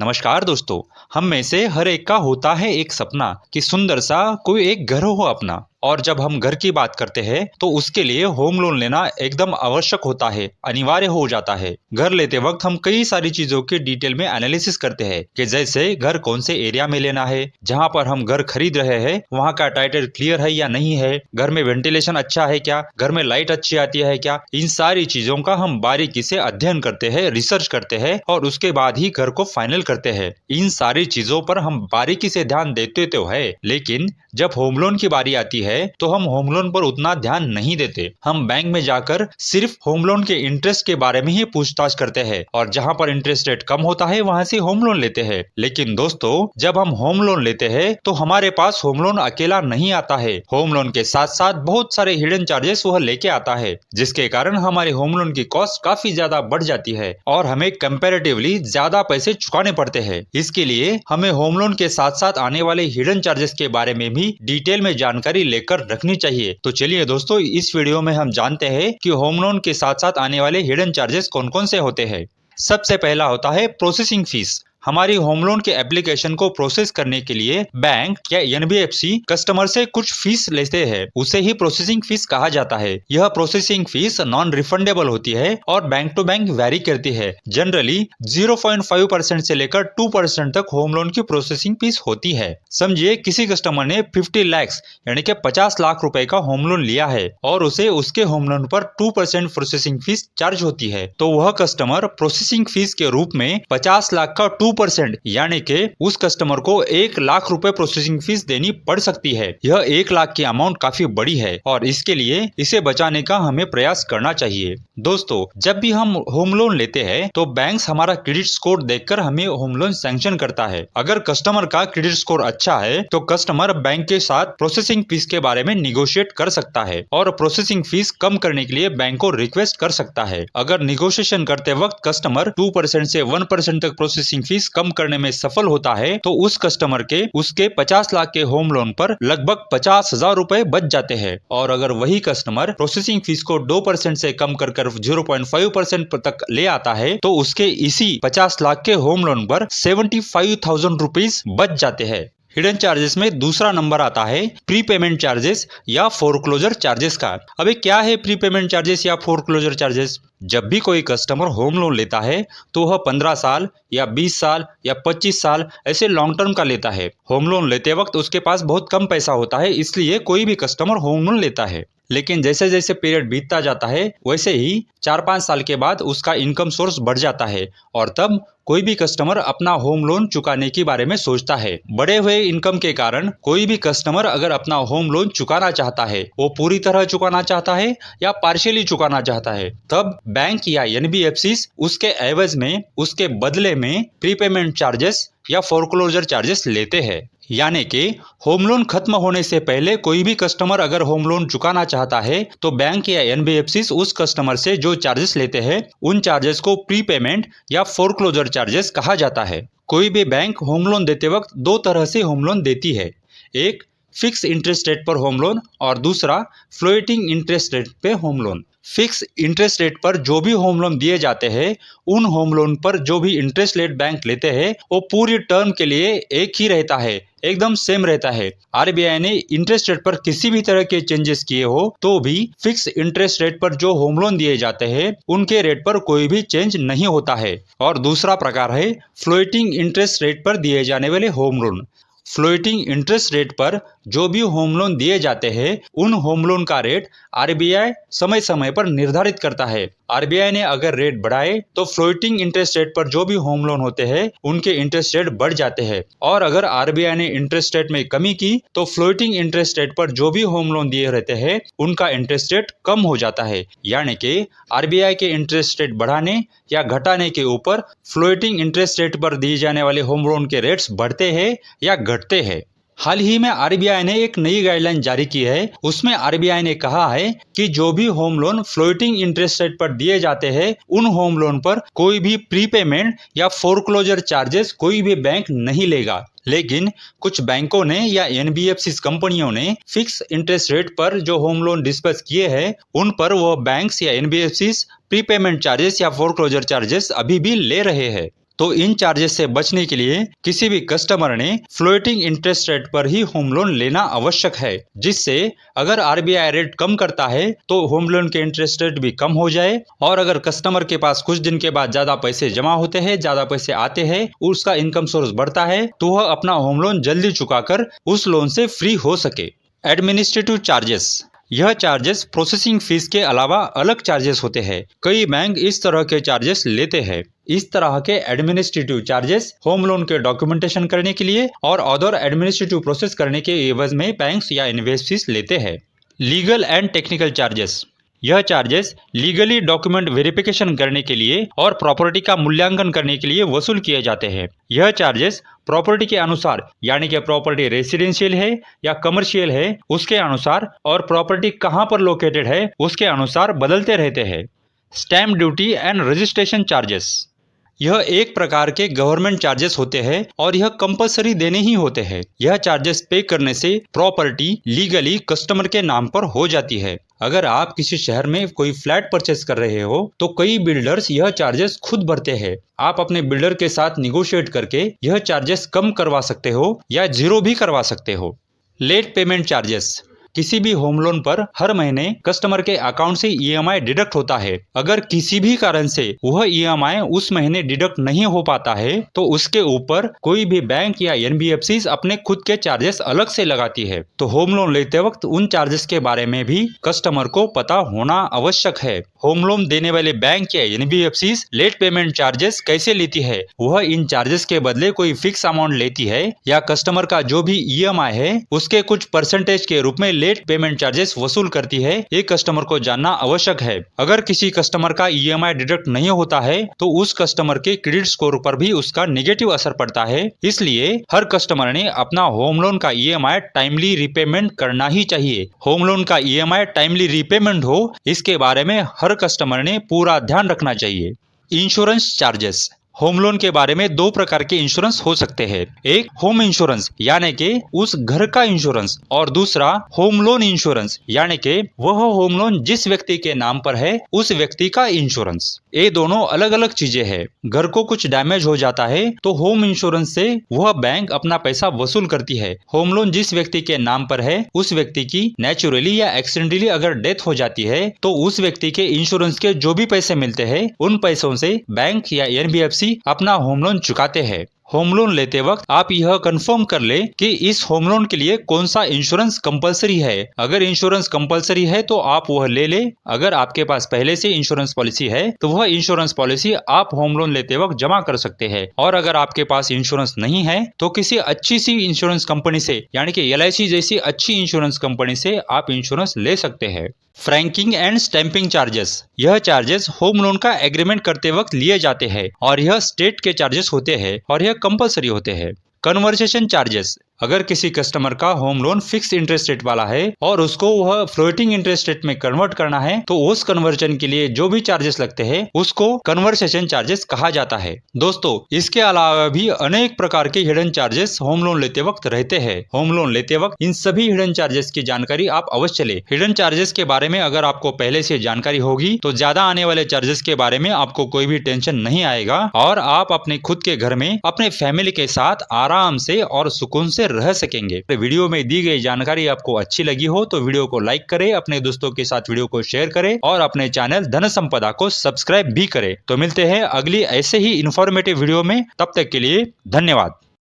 नमस्कार दोस्तों। हम में से हर एक का होता है एक सपना कि सुंदर सा कोई एक घर हो अपना। और जब हम घर की बात करते हैं तो उसके लिए होम लोन लेना एकदम आवश्यक होता है, अनिवार्य हो जाता है। घर लेते वक्त हम कई सारी चीजों के डिटेल में एनालिसिस करते हैं कि जैसे घर कौन से एरिया में लेना है, जहां पर हम घर खरीद रहे हैं वहां का टाइटल क्लियर है या नहीं है, घर में वेंटिलेशन अच्छा है क्या, घर में लाइट अच्छी आती है क्या। इन सारी चीजों का हम बारीकी से अध्ययन करते हैं, रिसर्च करते हैं और उसके बाद ही घर को फाइनल करते हैं। इन सारी चीजों पर हम बारीकी से ध्यान देते तो है, लेकिन जब होम लोन की बारी आती है तो हम होम लोन पर उतना ध्यान नहीं देते। हम बैंक में जाकर सिर्फ होम लोन के इंटरेस्ट के बारे में ही पूछताछ करते हैं और जहां पर इंटरेस्ट रेट कम होता है वहां से होम लोन लेते हैं। लेकिन दोस्तों, जब हम होम लोन लेते हैं तो हमारे पास होम लोन अकेला नहीं आता है। होम लोन के साथ साथ बहुत सारे हिडन चार्जेस वह लेके आता है, जिसके कारण हमारे होम लोन की कॉस्ट काफी ज्यादा बढ़ जाती है और हमें कंपैरेटिवली ज्यादा पैसे चुकाने पड़ते हैं। इसके लिए हमें होम लोन के साथ साथ आने वाले हिडन चार्जेस के बारे में भी डिटेल में जानकारी लेकर रखनी चाहिए। तो चलिए दोस्तों, इस वीडियो में हम जानते हैं कि होम लोन के साथ साथ आने वाले हिडन चार्जेस कौन कौन से होते हैं। सबसे पहला होता है प्रोसेसिंग फीस। हमारी होम लोन के एप्लीकेशन को प्रोसेस करने के लिए बैंक या एनबीएफसी कस्टमर से कुछ फीस लेते हैं, उसे ही प्रोसेसिंग फीस कहा जाता है। यह प्रोसेसिंग फीस नॉन रिफंडेबल होती है और बैंक टू बैंक वेरी करती है। जनरली 0.5% से लेकर 2% तक होम लोन की प्रोसेसिंग फीस होती है। समझिए किसी कस्टमर ने 50 लाख यानी कि 50 लाख रुपए का होम लोन लिया है और उसे उसके होम लोन पर 2% प्रोसेसिंग फीस चार्ज होती है, तो वह कस्टमर प्रोसेसिंग फीस के रूप में 50 लाख का 2% यानी कि उस कस्टमर को 1 लाख रुपए प्रोसेसिंग फीस देनी पड़ सकती है। यह 1 लाख की अमाउंट काफी बड़ी है और इसके लिए इसे बचाने का हमें प्रयास करना चाहिए। दोस्तों, जब भी हम होम लोन लेते हैं तो बैंक हमारा क्रेडिट स्कोर देखकर हमें होम लोन सैंक्शन करता है। अगर कस्टमर का क्रेडिट स्कोर अच्छा है तो कस्टमर बैंक के साथ प्रोसेसिंग फीस के बारे में निगोशिएट कर सकता है और प्रोसेसिंग फीस कम करने के लिए बैंक को रिक्वेस्ट कर सकता है। अगर निगोशिएशन करते वक्त कस्टमर 2% से 1% तक प्रोसेसिंग फीस कम करने में सफल होता है तो उस कस्टमर के उसके 50 लाख के होम लोन पर लगभग 50,000 रुपए बच जाते हैं। और अगर वही कस्टमर प्रोसेसिंग फीस को 2% से कम कर 0.5% तक ले आता है तो उसके इसी 50 लाख के होम लोन पर 75,000 रुपीज बच जाते हैं। हिडन चार्जेस में दूसरा नंबर आता है प्रीपेमेंट चार्जेस या फोरक्लोजर चार्जेस का। अबे क्या है प्रीपेमेंट चार्जेस या फोरक्लोजर चार्जेस? जब भी कोई कस्टमर होम लोन लेता है तो वह 15 साल या 20 साल या 25 साल ऐसे लॉन्ग टर्म का लेता है। होम लोन लेते वक्त उसके पास बहुत कम पैसा होता है, इसलिए कोई भी कस्टमर होम लोन लेता है। लेकिन जैसे जैसे पीरियड बीतता जाता है वैसे ही 4-5 साल के बाद उसका इनकम सोर्स बढ़ जाता है और तब कोई भी कस्टमर अपना होम लोन चुकाने के बारे में सोचता है। बढ़े हुए इनकम के कारण कोई भी कस्टमर अगर अपना होम लोन चुकाना चाहता है, वो पूरी तरह चुकाना चाहता है या पार्शियली चुकाना चाहता है, तब बैंक या एनबीएफसी उसके एवज में, उसके बदले में प्रीपेमेंट चार्जेस या फोरक्लोजर चार्जेस लेते हैं। यानी कि होम लोन खत्म होने से पहले कोई भी कस्टमर अगर होम लोन चुकाना चाहता है तो बैंक या एनबीएफसी उस कस्टमर से जो चार्जेस लेते हैं उन चार्जेस को प्रीपेमेंट या फोरक्लोजर चार्जेस कहा जाता है। कोई भी बैंक होम लोन देते वक्त दो तरह से होम लोन देती है, एक फिक्स इंटरेस्ट रेट पर होम लोन और दूसरा फ्लोटिंग इंटरेस्ट रेट पे home loan. Fix interest rate पर जो भी होम लोन दिए जाते हैं उन होम लोन पर जो भी इंटरेस्ट रेट बैंक लेते हैं वो पूरी टर्म के लिए एक ही रहता है, एकदम सेम रहता है। आरबीआई ने इंटरेस्ट रेट पर किसी भी तरह के चेंजेस किए हो तो भी फिक्स इंटरेस्ट रेट पर जो होम लोन दिए जाते हैं उनके रेट पर कोई भी चेंज नहीं होता है। और दूसरा प्रकार है फ्लोटिंग इंटरेस्ट रेट पर दिए जाने वाले home loan. Floating interest rate पर जो भी होम लोन दिए जाते हैं उन होम लोन का रेट आरबीआई समय समय पर निर्धारित करता है। आरबीआई ने अगर रेट बढ़ाए तो फ्लोटिंग इंटरेस्ट रेट पर जो भी होम लोन होते हैं उनके इंटरेस्ट रेट बढ़ जाते हैं और अगर आरबीआई ने इंटरेस्ट रेट में कमी की तो फ्लोटिंग इंटरेस्ट रेट पर जो भी होम लोन दिए रहते हैं उनका इंटरेस्ट रेट कम हो जाता है। यानी कि आरबीआई के इंटरेस्ट रेट बढ़ाने या घटाने के ऊपर फ्लोटिंग इंटरेस्ट रेट पर दिए जाने वाले होम लोन के रेट्स बढ़ते हैं या घटते हैं। हाल ही में आरबीआई ने एक नई गाइडलाइन जारी की है। उसमें आरबीआई ने कहा है कि जो भी home loan floating interest rate पर दिए जाते हैं उन होम लोन पर कोई भी प्रीपेमेंट या फोरक्लोजर चार्जेस कोई भी बैंक नहीं लेगा। लेकिन कुछ बैंकों ने या एनबीएफसी कंपनियों ने फिक्स इंटरेस्ट रेट पर जो होम लोन डिस्बर्स किए हैं उन पर वो बैंक्स या एनबीएफसी प्रीपेमेंट चार्जेस या फोरक्लोजर चार्जेस अभी भी ले रहे हैं। तो इन चार्जेस से बचने के लिए किसी भी कस्टमर ने फ्लोटिंग इंटरेस्ट रेट पर ही होम लोन लेना आवश्यक है, जिससे अगर आरबीआई रेट कम करता है तो होम लोन के इंटरेस्ट रेट भी कम हो जाए। और अगर कस्टमर के पास कुछ दिन के बाद ज्यादा पैसे जमा होते हैं, ज्यादा पैसे आते हैं, उसका इनकम सोर्स बढ़ता है, तो वह अपना होम लोन जल्दी चुकाकर उस लोन से फ्री हो सके। एडमिनिस्ट्रेटिव चार्जेस, यह चार्जेस प्रोसेसिंग फीस के अलावा अलग चार्जेस होते हैं। कई बैंक इस तरह के चार्जेस लेते हैं। इस तरह के एडमिनिस्ट्रेटिव चार्जेस होम लोन के डॉक्यूमेंटेशन करने के लिए और अदर एडमिनिस्ट्रेटिव प्रोसेस करने के एवज में बैंक्स या इन्वेस्टर्स लेते हैं। लीगल एंड टेक्निकल चार्जेस, यह चार्जेस लीगली डॉक्यूमेंट वेरिफिकेशन करने के लिए और प्रॉपर्टी का मूल्यांकन करने के लिए वसूल किए जाते हैं। यह चार्जेस प्रॉपर्टी के अनुसार, यानी कि प्रॉपर्टी रेसिडेंशियल है या कमर्शियल है उसके अनुसार, और प्रॉपर्टी कहां पर लोकेटेड है उसके अनुसार बदलते रहते हैं। Stamp duty and registration charges, यह एक प्रकार के गवर्नमेंट चार्जेस होते हैं और यह कंपलसरी देने ही होते हैं। यह चार्जेस पे करने से प्रॉपर्टी लीगली कस्टमर के नाम पर हो जाती है। अगर आप किसी शहर में कोई फ्लैट परचेस कर रहे हो तो कई बिल्डर्स यह चार्जेस खुद भरते हैं। आप अपने बिल्डर के साथ निगोशिएट करके यह चार्जेस कम करवा सकते हो या जीरो भी करवा सकते हो। लेट पेमेंट चार्जेस, किसी भी होम लोन पर हर महीने कस्टमर के अकाउंट से ईएमआई डिडक्ट होता है। अगर किसी भी कारण से वह ईएमआई उस महीने डिडक्ट नहीं हो पाता है तो उसके ऊपर कोई भी बैंक या एनबीएफसी अपने खुद के चार्जेस अलग से लगाती है। तो होम लोन लेते वक्त उन चार्जेस के बारे में भी कस्टमर को पता होना आवश्यक है। होम लोन देने वाले बैंक या एनबीएफसी लेट पेमेंट चार्जेस कैसे लेती है, वह इन चार्जेस के बदले कोई फिक्स अमाउंट लेती है या कस्टमर का जो भी ईएमआई है उसके कुछ परसेंटेज के रूप में लेट पेमेंट चार्जेस वसूल करती है, ये कस्टमर को जानना आवश्यक है। अगर किसी कस्टमर का ईएमआई डिडक्ट नहीं होता है तो उस कस्टमर के क्रेडिट स्कोर पर भी उसका नेगेटिव असर पड़ता है। इसलिए हर कस्टमर ने अपना होम लोन का ईएमआई टाइमली रीपेमेंट करना ही चाहिए। होम लोन का ईएमआई टाइमली रीपेमेंट हो, इसके बारे में हर कस्टमर ने पूरा ध्यान रखना चाहिए। इंश्योरेंस चार्जेस, होम लोन के बारे में दो प्रकार के इंश्योरेंस हो सकते हैं। एक होम इंश्योरेंस यानी कि उस घर का इंश्योरेंस, और दूसरा होम लोन इंश्योरेंस यानी कि वह होम लोन जिस व्यक्ति के नाम पर है उस व्यक्ति का इंश्योरेंस। ये दोनों अलग अलग चीजें हैं। घर को कुछ डैमेज हो जाता है तो होम इंश्योरेंस से वह बैंक अपना पैसा वसूल करती है। होम लोन जिस व्यक्ति के नाम पर है उस व्यक्ति की नेचुरली या एक्सीडेंटली अगर डेथ हो जाती है तो उस व्यक्ति के इंश्योरेंस के जो भी पैसे मिलते हैं उन पैसों से बैंक या एनबीएफसी अपना होम लोन चुकाते हैं। होम लोन लेते वक्त आप यह कंफर्म कर ले कि इस होम लोन के लिए कौन सा इंश्योरेंस कंपलसरी है। अगर इंश्योरेंस कंपलसरी है तो आप वह ले ले। अगर आपके पास पहले से इंश्योरेंस पॉलिसी है तो वह इंश्योरेंस पॉलिसी आप होम लोन लेते वक्त जमा कर सकते हैं। और अगर आपके पास इंश्योरेंस नहीं है तो किसी अच्छी सी इंश्योरेंस कंपनी से, यानी कि एलआईसी जैसी अच्छी इंश्योरेंस कंपनी से आप इंश्योरेंस ले सकते हैं। फ्रैंकिंग एंड स्टैंपिंग चार्जेस, यह चार्जेस होम लोन का एग्रीमेंट करते वक्त लिए जाते हैं और यह स्टेट के चार्जेस होते हैं और यह कंपलसरी होते हैं। कन्वर्सेशन चार्जेस, अगर किसी कस्टमर का home loan fix interest rate वाला है और उसको वह फ्लोटिंग इंटरेस्ट रेट में कन्वर्ट करना है तो उस कन्वर्जन के लिए जो भी चार्जेस लगते हैं उसको कन्वर्सेशन चार्जेस कहा जाता है। दोस्तों, इसके अलावा भी अनेक प्रकार के हिडन चार्जेस होम लोन लेते वक्त रहते हैं। होम लोन लेते वक्त इन सभी हिडन चार्जेस की जानकारी आप अवश्य ले। हिडन चार्जेस के बारे में अगर आपको पहले से जानकारी होगी तो ज्यादा आने वाले चार्जेस के बारे में आपको कोई भी टेंशन नहीं आएगा और आप अपने खुद के घर में अपने फैमिली के साथ आराम से और सुकून से रह सकेंगे। वीडियो में दी गई जानकारी आपको अच्छी लगी हो तो वीडियो को लाइक करें, अपने दोस्तों के साथ वीडियो को शेयर करें और अपने चैनल धन संपदा को सब्सक्राइब भी करें। तो मिलते हैं अगली ऐसे ही इंफॉर्मेटिव वीडियो में, तब तक के लिए धन्यवाद।